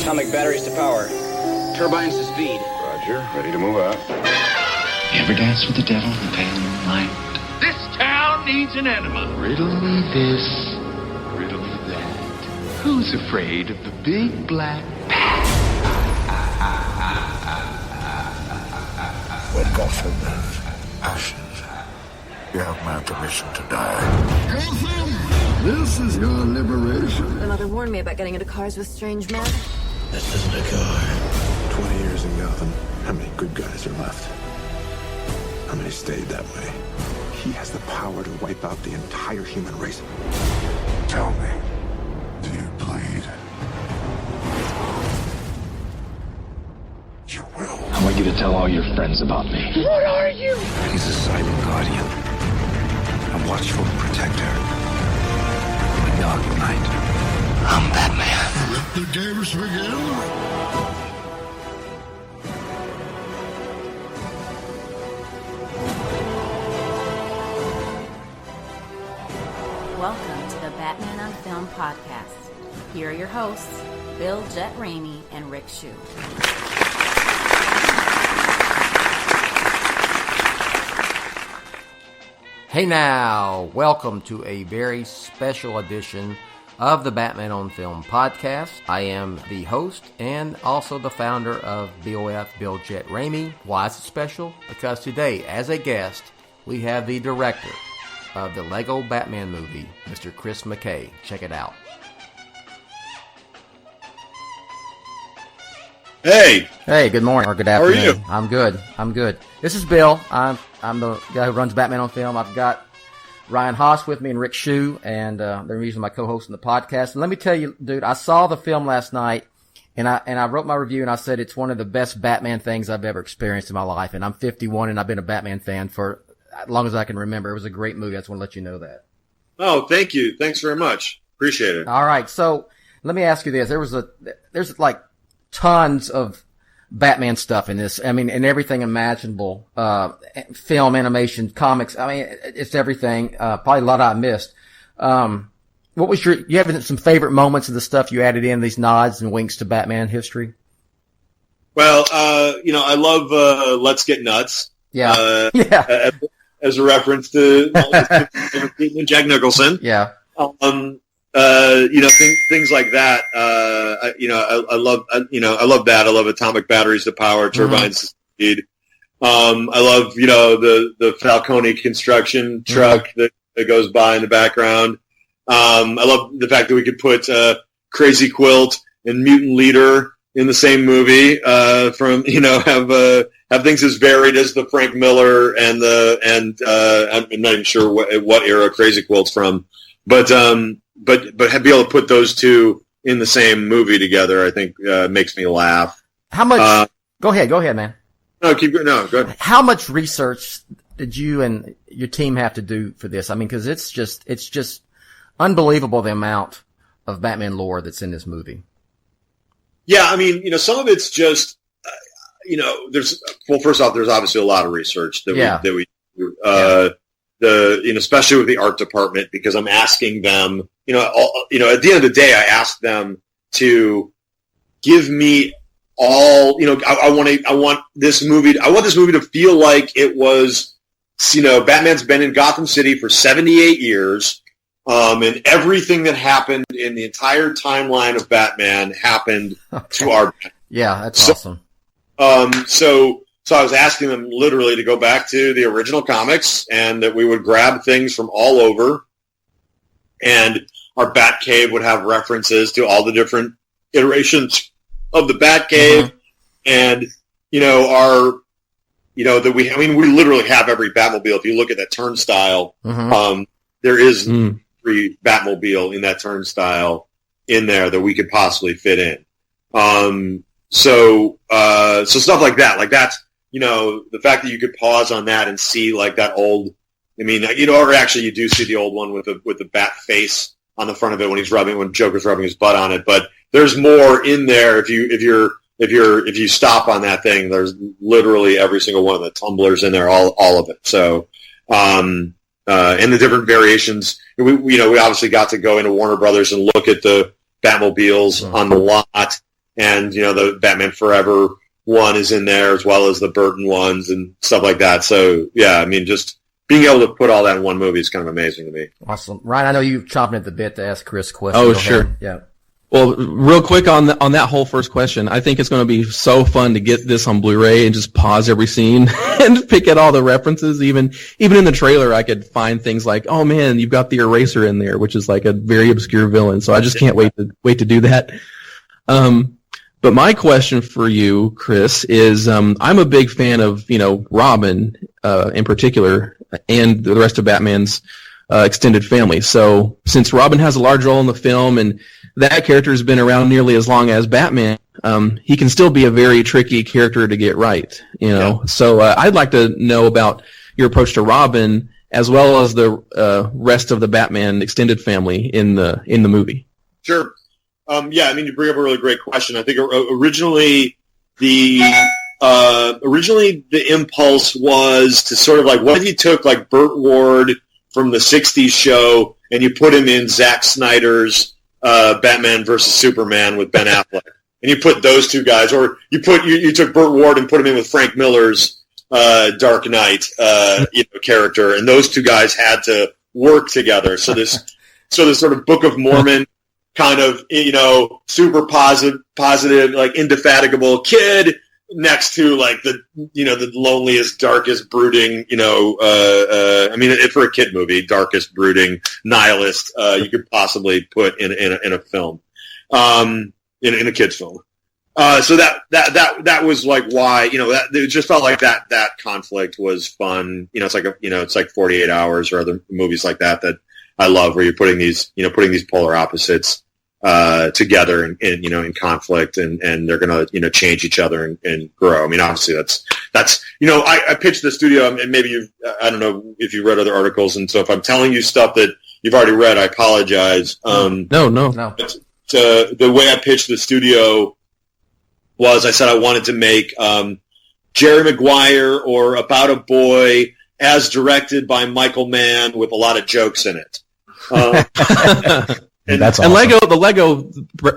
Atomic batteries to power. Turbines to speed. Roger, ready to move out. You ever dance with the devil in the pale moonlight? This town needs an enema. Riddle me this, riddle me that. Who's afraid of the big black bat? When Gotham is ashes, you have my permission to die. Gotham! This is your liberation. My mother warned me about getting into cars with strange men. This isn't a car. 20 years in Gotham. How many good guys are left? How many stayed that way? He has the power to wipe out the entire human race. Tell me, do you bleed? You will. I want you to tell all your friends about me. What are you? He's a silent guardian. A watchful protector. In the dark night. I'm Batman. Let the games begin. Welcome to the Batman on Film podcast. Here are your hosts, Bill, Jett, Ramey, and Shew. Hey now, welcome to a very special edition of the Batman on Film podcast. I am the host and also the founder of BOF, Bill, Jett, Ramey. Why is it special? Because today, as a guest, we have the director of the Lego Batman movie, Mr. Chris McKay. Check it out. Hey. Hey, good morning or good afternoon. How are you? I'm good. This is Bill. I'm the guy who runs Batman on Film. I've got Ryan Haas with me and Shew, and they're usually my co-host in the podcast. And let me tell you, dude, I saw the film last night, and I wrote my review, and I said it's one of the best Batman things I've ever experienced in my life. And I'm 51, and I've been a Batman fan for as long as I can remember. It was a great movie. I just want to let you know that. Oh, thank you. Thanks very much. Appreciate it. All right. So let me ask you this. There's like tons of Batman stuff in this. I mean, and everything imaginable, film, animation, comics. I mean, it's everything. Probably a lot I missed. What was you have some favorite moments of the stuff you added in, these nods and winks to Batman history? Well, I love, Let's Get Nuts. Yeah. Yeah. As a reference to Jack Nicholson. Yeah. Things like that. I love that. I love atomic batteries to power, turbines to speed. I love, the Falcone construction truck that goes by in the background. I love the fact that we could put Crazy Quilt and Mutant Leader in the same movie. Have things as varied as the Frank Miller and I'm not even sure what era Crazy Quilt's from, but be able to put those two in the same movie together, I think makes me laugh. How much? Go ahead, man. No, go ahead. How much research did you and your team have to do for this? I mean, because it's just unbelievable the amount of Batman lore that's in this movie. Yeah, I mean, some of it's just, first off, there's obviously a lot of research that we do. Especially with the art department, because I'm asking them, at the end of the day, I ask them to give me all, I want this movie to feel like it was, Batman's been in Gotham City for 78 years. And everything that happened in the entire timeline of Batman happened to our Batman. Yeah, that's awesome. So I was asking them literally to go back to the original comics and that we would grab things from all over, and our Batcave would have references to all the different iterations of the Batcave, and we literally have every Batmobile. If you look at that turnstile, there is every Batmobile in that turnstile in there that we could possibly fit in. So stuff like that, the fact that you could pause on that and see like that old, or actually you do see the old one with the bat face on the front of it when Joker's rubbing his butt on it. But there's more in there if you stop on that thing. There's literally every single one of the tumblers in there, all of it. So, and the different variations. We obviously got to go into Warner Brothers and look at the Batmobiles on the lot. and the Batman Forever one is in there as well as the Burton ones and stuff like that. So yeah, I mean, just being able to put all that in one movie is kind of amazing to me. Awesome. Ryan, I know you're chomping at the bit to ask Chris a question. Oh, sure. Yeah. Well, real quick on that whole first question, I think it's going to be so fun to get this on Blu-ray and just pause every scene and pick at all the references. Even in the trailer, I could find things like, oh man, you've got the Eraser in there, which is like a very obscure villain. So I just can't wait to do that. But my question for you, Chris, is I'm a big fan of Robin in particular, and the rest of Batman's extended family. So since Robin has a large role in the film and that character has been around nearly as long as Batman, he can still be a very tricky character to get right, Yeah. So I'd like to know about your approach to Robin as well as the rest of the Batman extended family in the movie. Sure. Yeah, I mean, you bring up a really great question. I think originally the impulse was to sort of like, what if you took like Burt Ward from the 60s show and you put him in Zack Snyder's Batman versus Superman with Ben Affleck, and you put those two guys, or you took Burt Ward and put him in with Frank Miller's Dark Knight character, and those two guys had to work together. So this sort of Book of Mormon kind of super positive, like indefatigable kid next to like the loneliest, darkest, brooding, I mean, for a kid movie, darkest, brooding nihilist you could possibly put in a film, in a kid's film. So that was like why, that it just felt like that conflict was fun. It's like 48 Hours or other movies like that I love, where you're putting these polar opposites together and in conflict, and they're gonna change each other and grow. I mean, obviously that's I pitched the studio, and maybe I don't know if you read other articles, and so if I'm telling you stuff that you've already read, I apologize. No. The way I pitched the studio was, I said I wanted to make Jerry Maguire or About a Boy as directed by Michael Mann with a lot of jokes in it. And that's awesome. And the Lego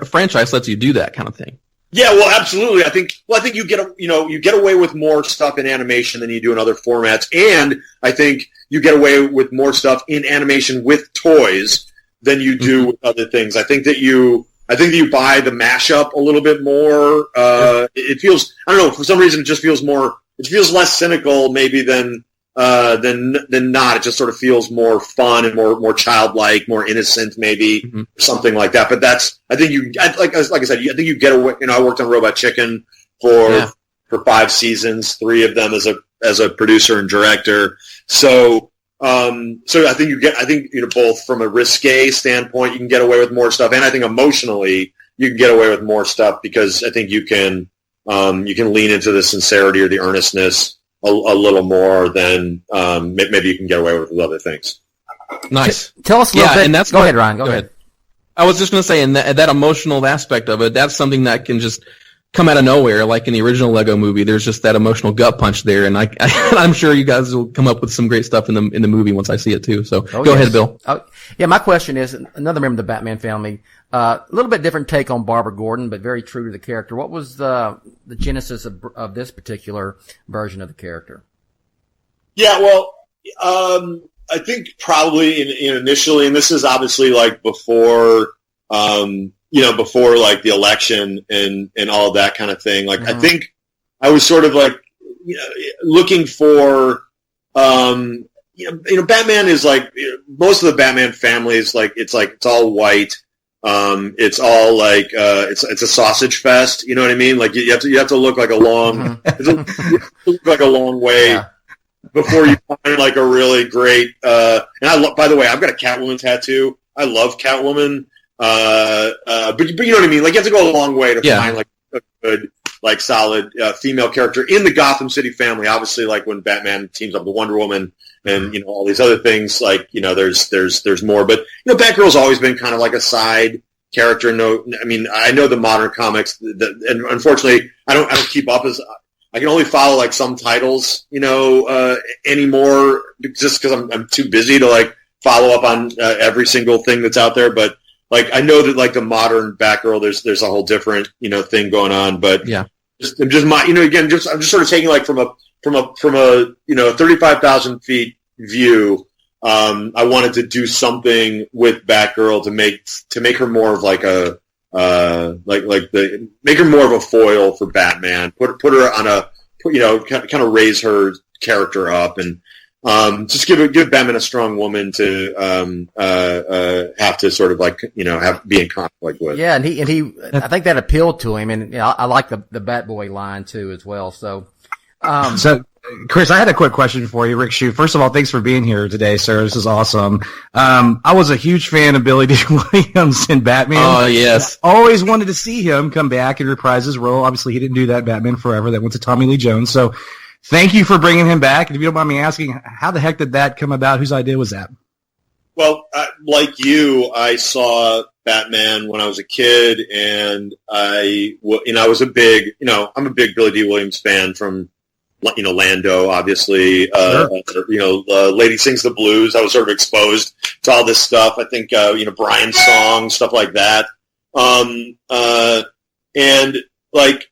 franchise lets you do that kind of thing. Yeah, well, absolutely. I think you get away with more stuff in animation than you do in other formats, and I think you get away with more stuff in animation with toys than you do with other things. I think that you buy the mashup a little bit more. It feels, I don't know, for some reason it just feels more. It feels less cynical maybe than not. It just sort of feels more fun and more childlike, more innocent, maybe something like that. But like I said, I think you get away. I worked on Robot Chicken for 5 seasons, 3 of them as a producer and director. So I think both from a risque standpoint, you can get away with more stuff, and I think emotionally you can get away with more stuff, because I think you can lean into the sincerity or the earnestness a little more than maybe you can get away with other things. Nice. Tell us a little bit. And that's go ahead, Ryan. Go ahead. I was just going to say, and that emotional aspect of it, that's something that can just come out of nowhere. Like in the original Lego movie, there's just that emotional gut punch there, and I'm sure you guys will come up with some great stuff in the movie once I see it too. So go ahead, Bill. Yeah, my question is, another member of the Batman family, a little bit different take on Barbara Gordon, but very true to the character. What was the genesis of this particular version of the character? Yeah, well, I think probably initially, and this is obviously like before like the election and all of that kind of thing. Like, I think I was sort of like, looking for, Batman is like, most of the Batman family is like, it's all white. It's all like, it's a sausage fest. You know what I mean? Like you have to look like a long, look like a long way before you find like a really great, and by the way, I've got a Catwoman tattoo. I love Catwoman. But you know what I mean? Like, you have to go a long way to find like a good, like solid female character in the Gotham City family. Obviously, like when Batman teams up with Wonder Woman and all these other things, like there's more. But Batgirl's always been kind of like a side character. No, I mean, I know the modern comics, and unfortunately, I don't keep up as I can only follow like some titles, anymore, just because I'm too busy to like follow up on every single thing that's out there. But like I know that like the modern Batgirl, there's a whole different thing going on, but yeah, just my again, I'm just sort of taking like from a 35,000 feet view. I wanted to do something with Batgirl to make her more of like a make her more of a foil for Batman. Put her on kind of raise her character up and just give Batman a strong woman to have to sort of like be in conflict with. Yeah, and he I think that appealed to him, and I like the Batboy line too as well. So, so Chris, I had a quick question for you, Rick Shew. First of all, thanks for being here today, sir. This is awesome. I was a huge fan of Billy Dee Williams in Batman. Oh, yes. I always wanted to see him come back and reprise his role. Obviously, he didn't do that in Batman Forever. That went to Tommy Lee Jones. So thank you for bringing him back. And if you don't mind me asking, how the heck did that come about? Whose idea was that? Well, like you, I saw Batman when I was a kid, and I was a big, I'm a big Billy Dee Williams fan from Lando, obviously, Lady Sings the Blues. I was sort of exposed to all this stuff. I think, Brian's song, stuff like that. And like,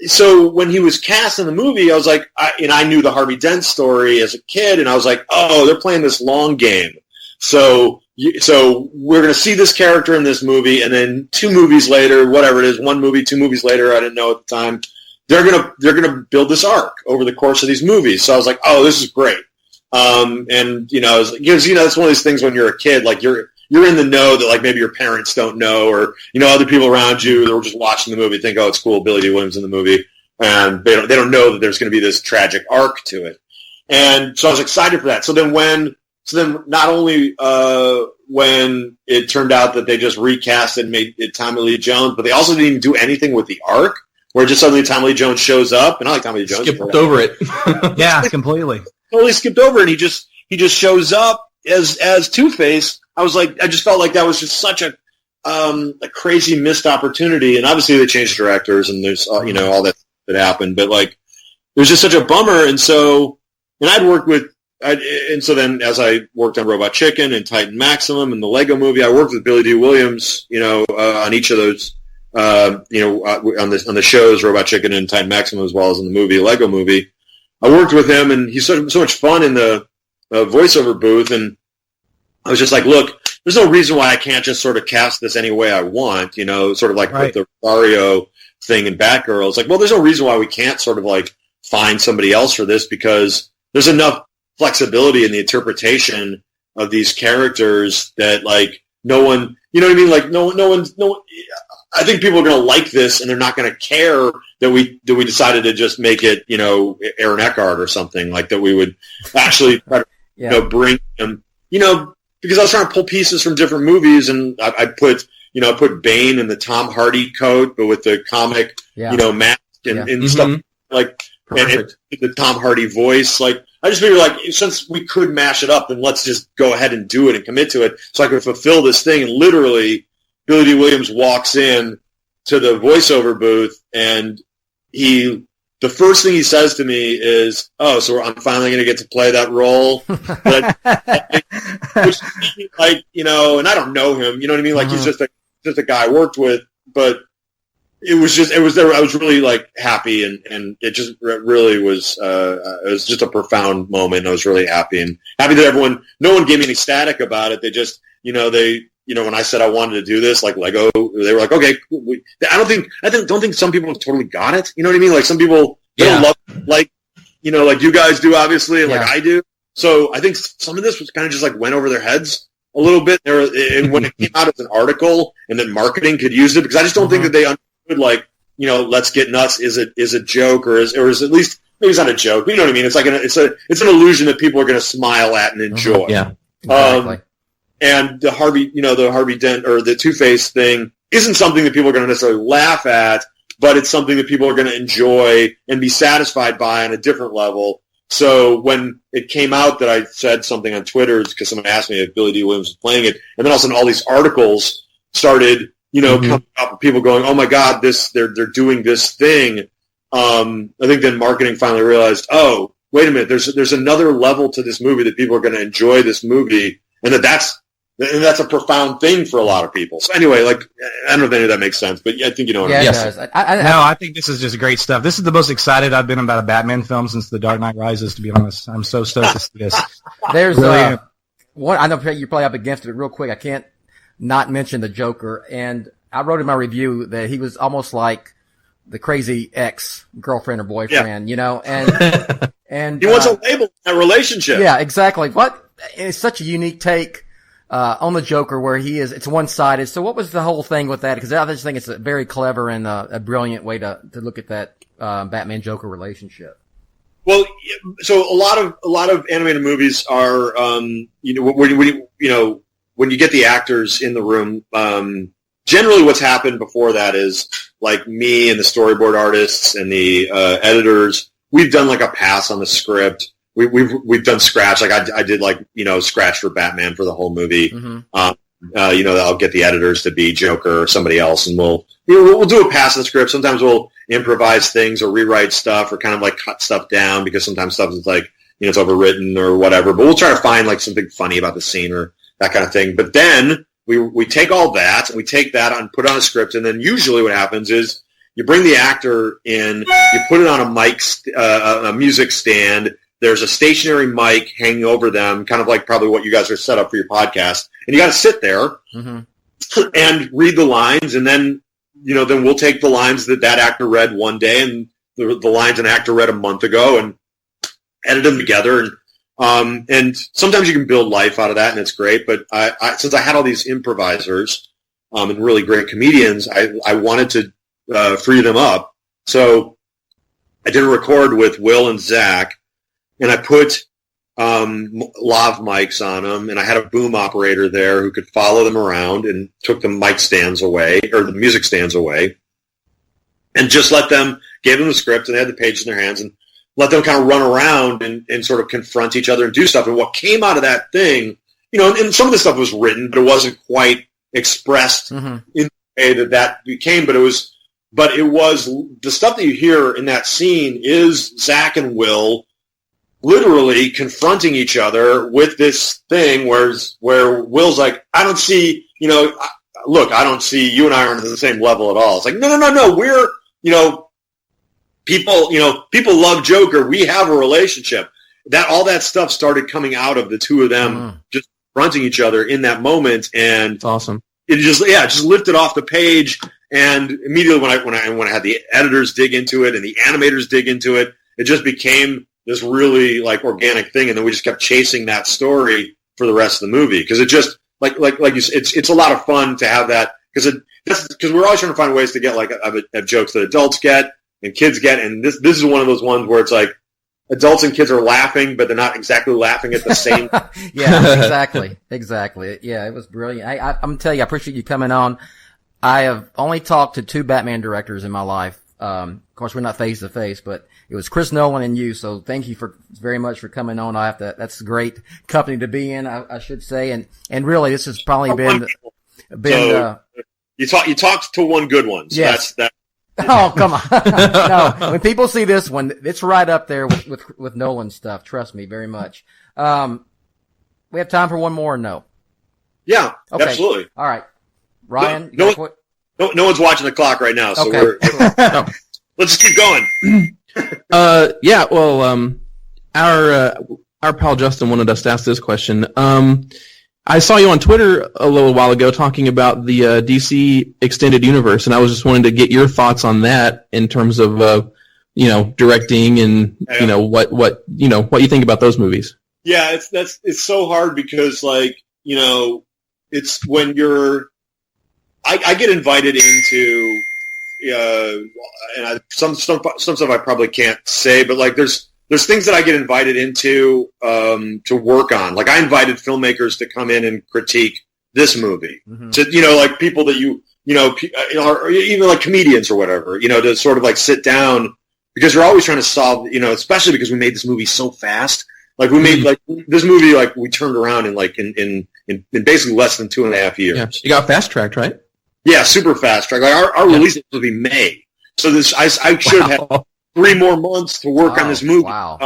so when he was cast in the movie, I was like, I knew the Harvey Dent story as a kid, and I was like, oh, they're playing this long game. So we're going to see this character in this movie, and then 2 movies later, whatever it is, 1 movie, 2 movies later, I didn't know at the time, they're gonna build this arc over the course of these movies. So I was like, oh, this is great. And because it's one of these things when you're a kid, like you're in the know that like maybe your parents don't know, or other people around you that were just watching the movie think, oh, it's cool, Billy Dee Williams in the movie, and they don't know that there's going to be this tragic arc to it. And so I was excited for that. So then not only when it turned out that they just recast and made it Tommy Lee Jones, but they also didn't even do anything with the arc. Where just suddenly Tommy Lee Jones shows up, and I like Tommy Lee Jones. Skipped over it. Yeah, completely. Totally skipped over it. He just shows up as Two-Face. I just felt like that was just such a crazy missed opportunity. And obviously they changed directors, and there's all that happened. But like, it was just such a bummer. And so then as I worked on Robot Chicken and Titan Maximum and the Lego Movie, I worked with Billy Dee Williams, on each of those. On the shows, Robot Chicken and Titan Maximum, as well as in the movie, Lego Movie. I worked with him, and he's so much fun in the voiceover booth, and I was just like, look, there's no reason why I can't just sort of cast this any way I want, sort of like with the Rosario thing in Batgirl. It's like, well, there's no reason why we can't sort of like find somebody else for this, because there's enough flexibility in the interpretation of these characters that like no one, like no one. I think people are going to like this, and they're not going to care that we decided to just make it, Aaron Eckhart or something, like that we would actually try to, bring him, because I was trying to pull pieces from different movies, and I put Bane in the Tom Hardy coat, but with the comic, mask and stuff like, and the Tom Hardy voice. Like, I just figured, like, since we could mash it up, then let's just go ahead and do it and commit to it, so I could fulfill this thing. And literally, Billy Dee Williams walks in to the voiceover booth, and the first thing he says to me is, "Oh, so I'm finally going to get to play that role." Which, like, and I don't know him, you know what I mean? Like, he's just a guy I worked with, but it was there. I was really like happy, and it just really was. It was just a profound moment. I was really happy that no one gave me any static about it. They just, when I said I wanted to do this, like Lego, they were like, okay. I don't think some people totally got it. You know what I mean? Like some people, they don't love it, like you guys do, obviously, and like I do. So I think some of this was kind of just like went over their heads a little bit. And when it came out as an article, and then marketing could use it, because I just don't think that they understood, like, let's get nuts is a joke, or is at least, maybe it's not a joke, but you know what I mean? It's like it's an illusion that people are going to smile at and enjoy. Yeah, exactly. And the Harvey Dent or the Two-Face thing isn't something that people are going to necessarily laugh at, but it's something that people are going to enjoy and be satisfied by on a different level. So when it came out that I said something on Twitter, because someone asked me if Billy Dee Williams was playing it, and then all of a sudden all these articles started, coming up with people going, "Oh my God, they're doing this thing." I think then marketing finally realized, oh, wait a minute, there's another level to this movie that people are going to enjoy this movie, and that's And that's a profound thing for a lot of people. So anyway, like, I don't know if any of that makes sense, but I think you know what I mean. It does. I think this is just great stuff. This is the most excited I've been about a Batman film since The Dark Knight Rises, to be honest. I'm so stoked to see this. There's one, I know you're probably up against it real quick. I can't not mention the Joker. And I wrote in my review that he was almost like the crazy ex-girlfriend or boyfriend, you know, and he wants a label in that relationship. Yeah, exactly. It's such a unique take on the Joker where it's one-sided. So what was the whole thing with that? Because I just think it's a very clever and a brilliant way to look at that Batman-Joker relationship. Well, so a lot of animated movies are, when you get the actors in the room, generally what's happened before that is, like, me and the storyboard artists and the editors, we've done like a pass on the script. We've done scratch. Like I did, like, scratch for Batman for the whole movie. Mm-hmm. I'll get the editors to be Joker or somebody else, and we'll do a pass on the script. Sometimes we'll improvise things or rewrite stuff or kind of like cut stuff down because sometimes stuff is like, it's overwritten or whatever. But we'll try to find like something funny about the scene or that kind of thing. But then we take all that and we take that and put it on a script, and then usually what happens is you bring the actor in, you put it on a mic, a music stand. There's a stationary mic hanging over them, kind of like probably what you guys are set up for your podcast. And you got to sit there and read the lines, and then then we'll take the lines that actor read one day and the lines an actor read a month ago and edit them together. And sometimes you can build life out of that, and it's great. But since I had all these improvisers and really great comedians, I wanted to free them up. So I did a record with Will and Zach. And I put lav mics on them, and I had a boom operator there who could follow them around and took the mic stands away, or the music stands away, and just gave them the script, and they had the page in their hands, and let them kind of run around and sort of confront each other and do stuff. And what came out of that thing, and some of the stuff was written, but it wasn't quite expressed in the way that became, but it was the stuff that you hear in that scene is Zach and Will literally confronting each other with this thing where Will's like, I don't see, look, I don't see you and I aren't at the same level at all. It's like, no, we're, people love Joker. We have a relationship. All that stuff started coming out of the two of them just confronting each other in that moment. And it's awesome. It just lifted off the page. And immediately when I had the editors dig into it and the animators dig into it, it just became this really like organic thing, and then we just kept chasing that story for the rest of the movie because it just like you said, it's a lot of fun to have that because we're always trying to find ways to get have jokes that adults get and kids get, and this is one of those ones where it's like adults and kids are laughing, but they're not exactly laughing at the same. Yeah, exactly. Yeah, it was brilliant. I'm gonna tell you, I appreciate you coming on. I have only talked to 2 Batman directors in my life. Of course, we're not face to face, but it was Chris Nolan and you. So thank you very much for coming on. That's a great company to be in, I should say. And really, this has probably been, so, you talked to one good one. So yes. That's. Oh, come on. No, when people see this one, it's right up there with Nolan stuff. Trust me very much. We have time for one more or no? Yeah, okay. Absolutely. All right. Ryan? No one's watching the clock right now, so let's just keep going. Yeah, well, our pal Justin wanted us to ask this question. I saw you on Twitter a little while ago talking about the DC Extended Universe, and I was just wanting to get your thoughts on that in terms of directing and what you think about those movies. Yeah, it's so hard because it's when you're. I get invited into, and some stuff I probably can't say, but there's things that I get invited into to work on. Like I invited filmmakers to come in and critique this movie. Mm-hmm. To people that or even like comedians or whatever. To sort of sit down because you're always trying to solve. Especially because we made this movie so fast. Like we made this movie we turned around in basically less than 2.5 years. Yeah. You got fast tracked, right? Yeah, super fast track. Our release is supposed to be May, so I should have had 3 more months to work on this movie. Wow.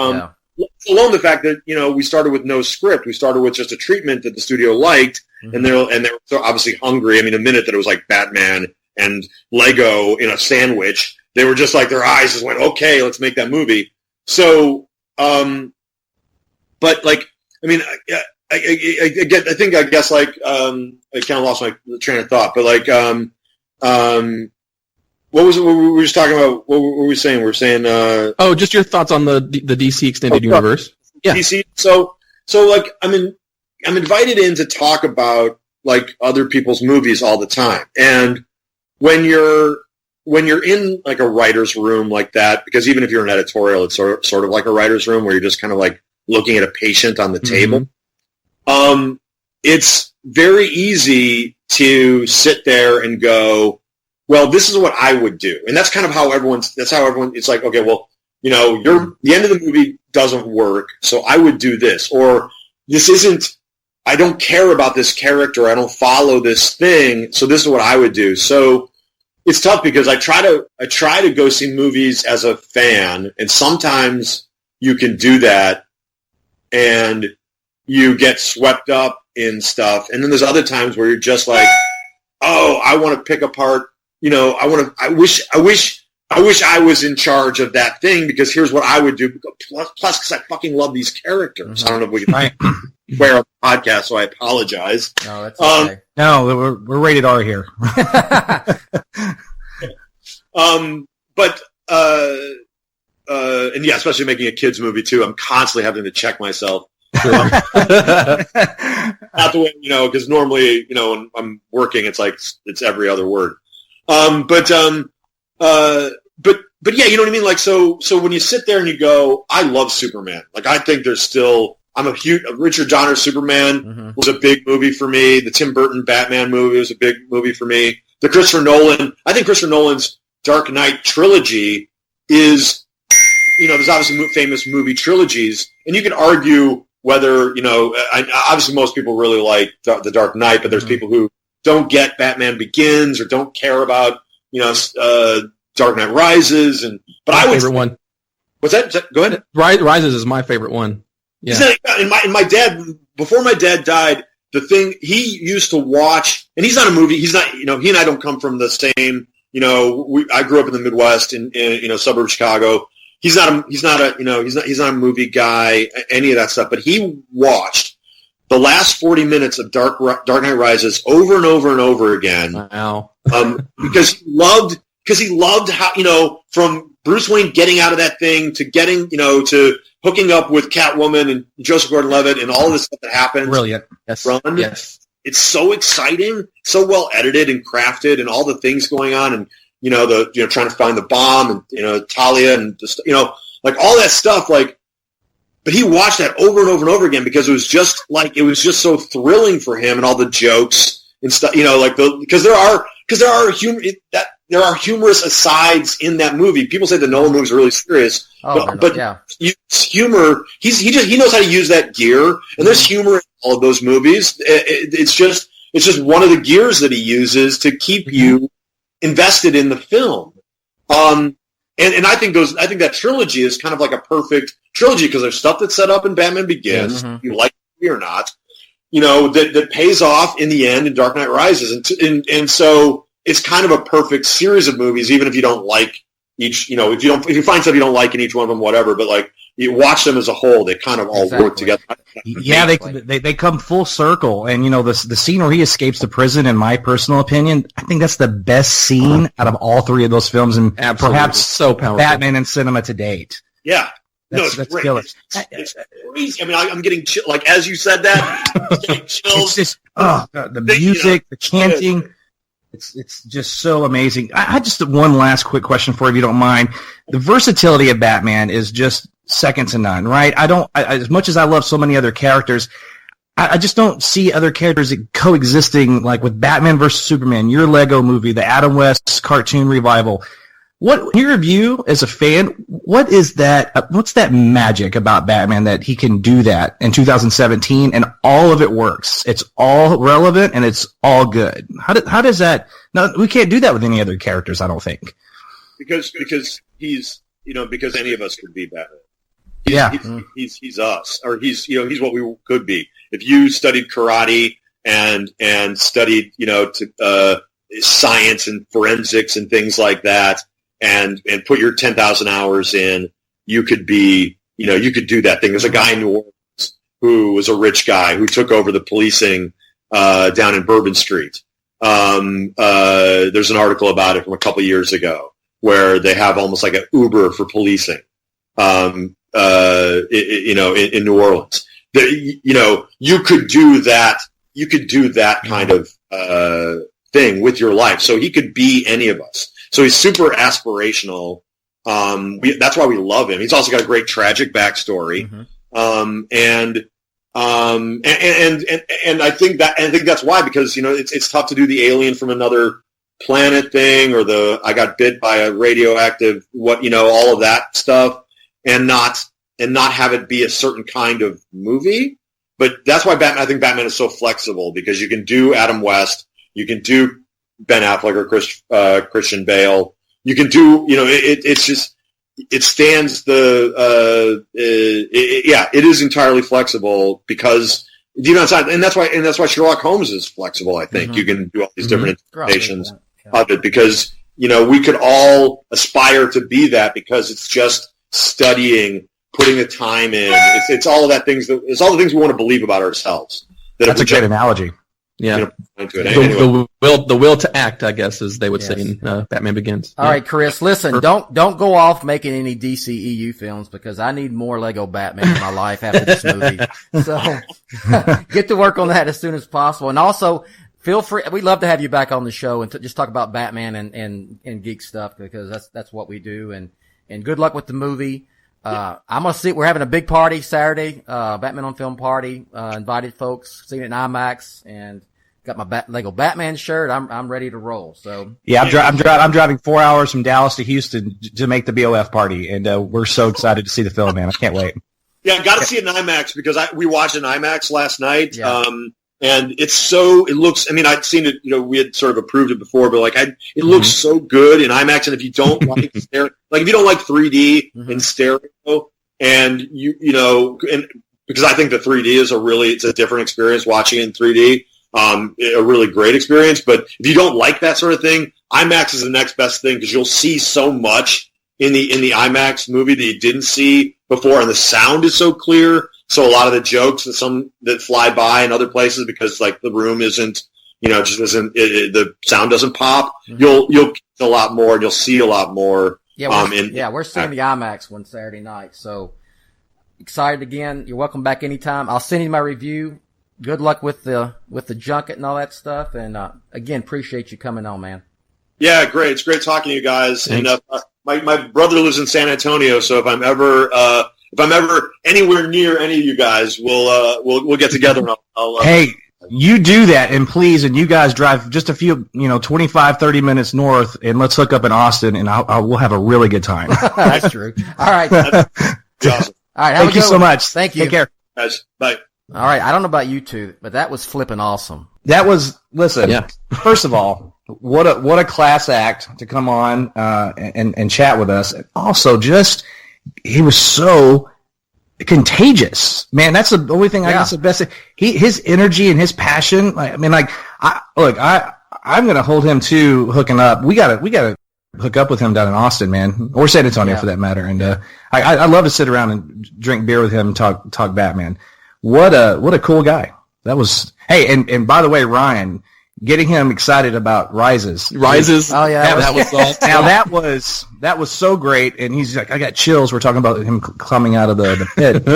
Alone the fact that we started with no script, we started with just a treatment that the studio liked, and they were so obviously hungry. I mean, the minute that it was like Batman and Lego in a sandwich, they were just like, their eyes just went, okay, let's make that movie. So, but like, I mean, I guess like, I kind of lost my train of thought, but like, what was it? We were just talking about. What were we saying? We were saying. Just your thoughts on the DC extended universe. Yeah. DC. So like, I'm invited in to talk about like other people's movies all the time, and when you're in like a writer's room like that, because even if you're an editorial, it's sort of like a writer's room where you're just kind of like looking at a patient on the table. It's very easy to sit there and go, well, this is what I would do. And that's kind of how everyone, it's like, okay, well, you know, the end of the movie doesn't work, so I would do this. Or I don't care about this character, I don't follow this thing, so this is what I would do. So it's tough because I try to go see movies as a fan, and sometimes you can do that and you get swept up in stuff. And then there's other times where you're just like, oh, I want to pick apart, you know, I wish I was in charge of that thing, because here's what I would do. Plus, because I fucking love these characters. I don't know if we can swear on the podcast, so I apologize. No, that's okay. No, we're rated R here. And yeah, especially making a kids movie too. I'm constantly having to check myself. Not the way, you know, because normally, you know, when I'm working, it's like it's every other word. But yeah, you know what I mean? Like, so when you sit there and you go, I love Superman. Like, I think I'm a huge, Richard Donner's Superman was a big movie for me. The Tim Burton Batman movie was a big movie for me. I think Christopher Nolan's Dark Knight trilogy is, you know, there's obviously famous movie trilogies, and you can argue whether, you know, obviously most people really like The Dark Knight, but there's people who don't get Batman Begins or don't care about, you know, Dark Knight Rises, but I would favorite one. What's that? Go ahead. Rises is my favorite one. Yeah. And my dad, before my dad died, the thing he used to watch, and he's not a movie. He's not, you know, he and I don't come from the same. You know, I grew up in the Midwest in you know, suburb of Chicago. He's not a movie guy, any of that stuff. But he watched the last 40 minutes of Dark Knight Rises over and over and over again. Wow. Because he loved how, you know, from Bruce Wayne getting out of that thing to getting, you know, to hooking up with Catwoman and Joseph Gordon-Levitt and all this stuff that happens. Brilliant. Yes. Yes. It's so exciting, so well edited and crafted, and all the things going on, and you know, trying to find the bomb, and you know, Talia, and just, you know, like all that stuff. Like, but he watched that over and over and over again because it was just so thrilling for him, and all the jokes and stuff. You know, like because there are humorous asides in that movie. People say the Nolan movies are really serious, but yeah. Humor. He knows how to use that gear, and there's humor in all of those movies. It's just one of the gears that he uses to keep you invested in the film. And I think that trilogy is kind of like a perfect trilogy, because there's stuff that's set up in Batman Begins, you like it or not, you know, that pays off in the end in Dark Knight Rises, and so it's kind of a perfect series of movies, even if you don't like each, you know, if you find stuff you don't like in each one of them, whatever, but like you watch them as a whole, they kind of all work together. Yeah, they come full circle, and you know, the scene where he escapes the prison, in my personal opinion, I think that's the best scene out of all three of those films, and perhaps so powerful. Batman in cinema to date. Yeah. That's killer. It's crazy. I mean, I'm getting like, as you said that, I'm getting chills. It's just the music, the chanting. It's just so amazing. I just one last quick question for you, if you don't mind. The versatility of Batman is just second to none, right? As much as I love so many other characters, I just don't see other characters coexisting, like with Batman versus Superman, your Lego movie, the Adam West cartoon revival. What, in your view, as a fan, what is that? What's that magic about Batman that he can do that in 2017 and all of it works? It's all relevant and it's all good. How does that? No, we can't do that with any other characters, I don't think. Because he's, you know, because any of us could be Batman. He's us, or he's what we could be. If you studied karate and studied, science and forensics and things like that, and put your 10,000 hours in, you could be, you could do that thing. There's a guy in New Orleans who was a rich guy who took over the policing down in Bourbon Street. There's an article about it from a couple years ago where they have almost like an Uber for policing, in New Orleans. You could do that. You could do that kind of thing with your life. So he could be any of us. So he's super aspirational. That's why we love him. He's also got a great tragic backstory. And I think that's why, because, it's tough to do the alien from another planet thing, or I got bit by a radioactive, all of that stuff, and not have it be a certain kind of movie. But that's why I think Batman is so flexible, because you can do Adam West, you can do Ben Affleck or Christian Bale, you can do, it's just, it stands it is entirely flexible, because and that's why Sherlock Holmes is flexible. I think you can do all these different interpretations of it, because we could all aspire to be that, because it's just studying, putting the time in. It's all of that things. It's all the things we want to believe about ourselves. That's a great analogy. Yeah, the will to act, I guess, as they would say in Batman Begins. All right, Chris, listen, don't go off making any DCEU films, because I need more Lego Batman in my life after this movie. So get to work on that as soon as possible. And also, feel free. We'd love to have you back on the show and just talk about Batman and geek stuff, because that's what we do. And good luck with the movie. I'm gonna see. We're having a big party Saturday, Batman on Film party. Invited folks, seeing it in IMAX, and got my Lego Batman shirt. I'm ready to roll. So yeah, I'm driving 4 hours from Dallas to Houston to make the BOF party, and we're so excited to see the film, man. I can't wait. Yeah, I got to see it in IMAX, because we watched it in IMAX last night. Yeah. And it looks, I'd seen it, we had sort of approved it before, but it looks so good in IMAX. And if you don't like if you don't like 3D in stereo, and and because I think the 3D is it's a different experience watching it in 3D, a really great experience. But if you don't like that sort of thing, IMAX is the next best thing, because you'll see so much in the IMAX movie that you didn't see before, and the sound is so clear. So a lot of the jokes that fly by in other places, because the room isn't, the sound doesn't pop. You'll get a lot more, and you'll see a lot more. Yeah, we're seeing the IMAX one Saturday night. So excited again. You're welcome back anytime. I'll send you my review. Good luck with the junket and all that stuff. And again, appreciate you coming on, man. Yeah, great. It's great talking to you guys. Thanks. And my brother lives in San Antonio, so if I'm ever anywhere near any of you guys, we'll get together. And I'll hey, you do that, and please, and you guys drive just a few, 25, 30 minutes north, and let's hook up in Austin, and we'll have a really good time. That's true. All right. That's awesome. All right. Thank you so much. Thank you. Take care. Guys, bye. All right. I don't know about you two, but that was flipping awesome. That was, first of all, what a class act to come on and chat with us. And also, he was so contagious, man. That's the only thing I guess the best. His energy and his passion. I'm gonna hold him to hooking up. We gotta hook up with him down in Austin, man, or San Antonio for that matter. And I love to sit around and drink beer with him and talk Batman. What a cool guy. That was. Hey, and by the way, Ryan, getting him excited about Rises. Oh yeah, that was awesome. Now that was so great, and he's like, I got chills. We're talking about him coming out of the pit.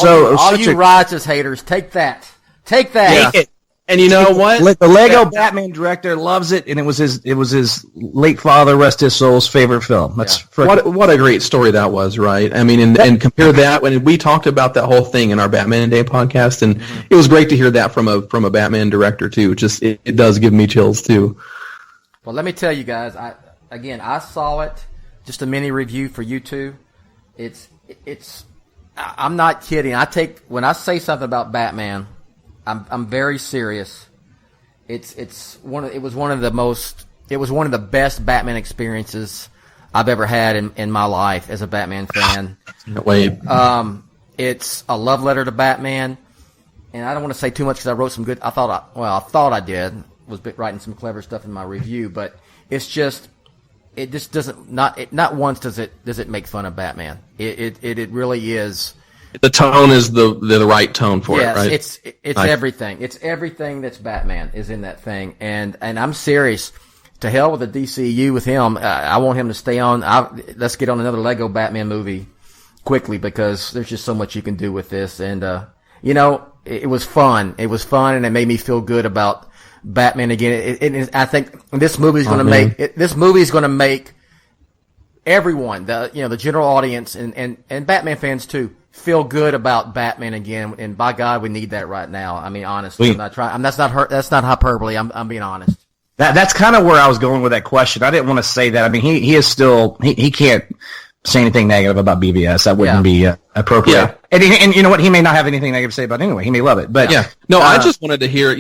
All you Rises haters, take that. Take that. Take it. And you know what? The Lego Batman director loves it, and it was his late father, rest his soul's favorite film. That's what a great story that was, right? And compare that when we talked about that whole thing in our Batman Day podcast, and it was great to hear that from a Batman director too. Just it does give me chills too. Well, let me tell you guys, I saw it, just a mini review for you two. I'm not kidding. When I say something about Batman, I'm very serious. It was one of the best Batman experiences I've ever had in my life as a Batman fan. Can't wait. It's a love letter to Batman. and I don't want to say too much because I wrote some good. I thought I did, was writing some clever stuff in my review, but it's just, it just doesn't, not once does it make fun of Batman. It really is. The tone is the right tone for it, right? It's everything. It's everything that's Batman is in that thing. And I'm serious. To hell with the DCU with him. I want him to stay on. Let's get on another Lego Batman movie quickly, because there's just so much you can do with this. And, it was fun. It was fun, and it made me feel good about Batman again. I think this movie's going to make everyone, the general audience and Batman fans too, feel good about Batman again, and by God, we need that right now. I mean, honestly, I'm not trying. That's not hyperbole. I'm being honest. That's kind of where I was going with that question. I didn't want to say that. I mean, he is still he can't say anything negative about BVS. That wouldn't be appropriate. Yeah. And you know what? He may not have anything negative to say about it anyway. He may love it. But I just wanted to hear,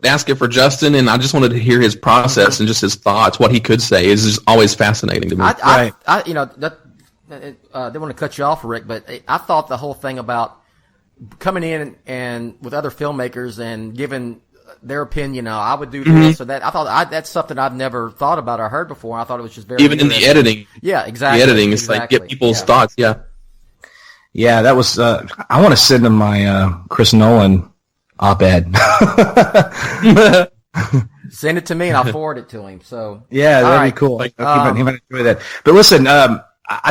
ask it for Justin, and I just wanted to hear his process and just his thoughts. What he could say is just always fascinating to me. I didn't want to cut you off, Rick, but I thought the whole thing about coming in and with other filmmakers and giving their opinion, I would do this or that. I thought that's something I've never thought about or heard before. I thought it was just very even in the editing. Yeah, exactly. The editing is like get people's thoughts. Yeah. Yeah, that was. I want to send him my Chris Nolan op-ed. Send it to me and I'll forward it to him. So that'd be cool. He might enjoy that. But listen, I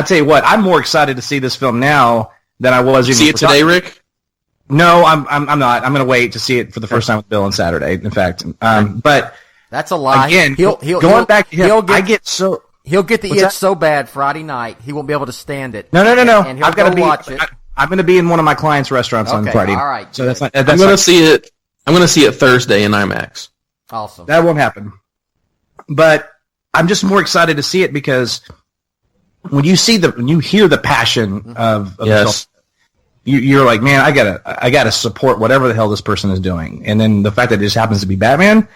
tell you what, I'm more excited to see this film now than I was. See it today, Rick? No, I'm not. I'm going to wait to see it for the first time with Bill on Saturday. In fact, but that's a lie. Again, he'll back to him, he'll get the itch so bad Friday night he won't be able to stand it. No. And he'll I've got to watch it. I'm going to be in one of my clients' restaurants on Friday. All right. So that's I'm going to see it. I'm going to see it Thursday in IMAX. Awesome. That won't happen. But I'm just more excited to see it because when you hear the passion of yes. You're like, man, I gotta support whatever the hell this person is doing. And then the fact that it just happens to be Batman,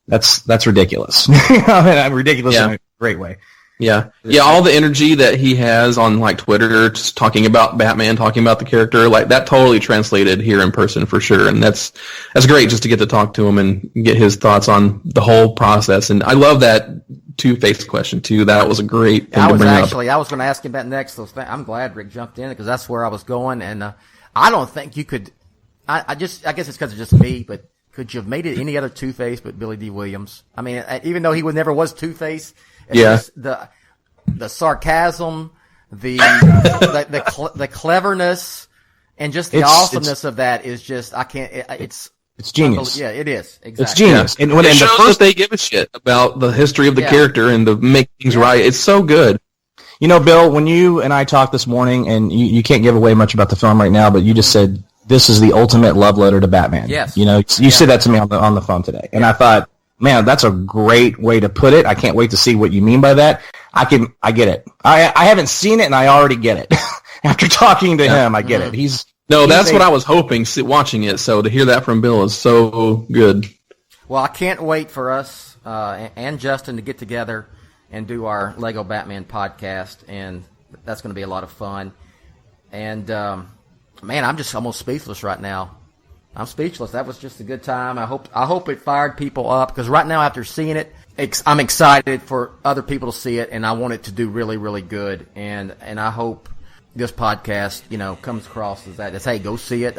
that's ridiculous. Ridiculous in a great way. Yeah. Yeah, all the energy that he has on like Twitter, just talking about Batman, talking about the character, like that totally translated here in person for sure. And that's great just to get to talk to him and get his thoughts on the whole process. And I love that Two-Face question too. That was a great thing to bring up. I was going to ask him that next. So I'm glad Rick jumped in because that's where I was going. And I don't think you could. I guess it's because it's just me. But could you have made it any other Two-Face but Billy Dee Williams? I mean, even though he never was Two-Face, the sarcasm, the cleverness, and just the awesomeness of that is just I can't. It's genius. Yeah, it is. Exactly. It's genius. Yeah. And it shows that they give a shit about the history of the character and to make things right. It's so good. You know, Bill, when you and I talked this morning, and you can't give away much about the film right now, but you just said this is the ultimate love letter to Batman. Yes. You know, you said that to me on the phone today, and I thought, man, that's a great way to put it. I can't wait to see what you mean by that. I get it. I haven't seen it, and I already get it. After talking to him, I get it. That's what I was hoping watching it. So to hear that from Bill is so good. Well, I can't wait for us and Justin to get together and do our Lego Batman podcast, and that's going to be a lot of fun. And man, I'm just almost speechless right now. I'm speechless. That was just a good time. I hope it fired people up because right now after seeing it, I'm excited for other people to see it, and I want it to do really, really good. And I hope this podcast, comes across as that. It's, hey, go see it.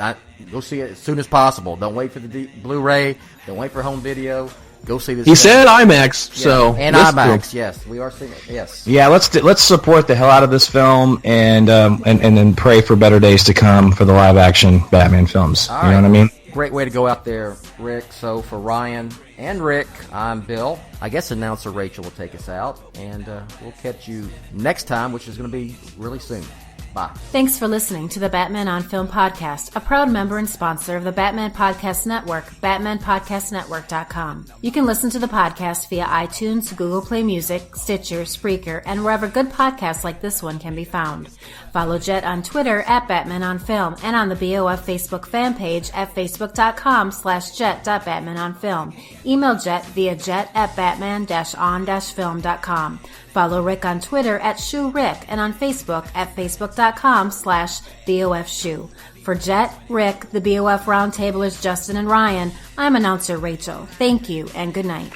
Go see it as soon as possible. Don't wait for the Blu-ray. Don't wait for home video. Go see this. He said IMAX, so and IMAX. Yes, we are seeing it. Yes. Yeah, let's support the hell out of this film and then pray for better days to come for the live action Batman films. All you know what I mean? Great way to go out there, Rick. So for Ryan and Rick, I'm Bill. I guess announcer Rachel will take us out, and we'll catch you next time, which is going to be really soon. Bye. Thanks for listening to the Batman on Film podcast, a proud member and sponsor of the Batman Podcast Network, BatmanPodcastNetwork.com. You can listen to the podcast via iTunes, Google Play Music, Stitcher, Spreaker, and wherever good podcasts like this one can be found. Follow Jett on Twitter at Batman on Film and on the BOF Facebook fan page at facebook.com/Jett.BatmanOnFilm. Email Jett via Jett@Batman-on-Film.com. Follow Rick on Twitter at Shew Rick and on Facebook at Facebook.com/BOF Shew. For Jett, Rick, the BOF Roundtablers, Justin, and Ryan, I'm announcer Rachel. Thank you and good night.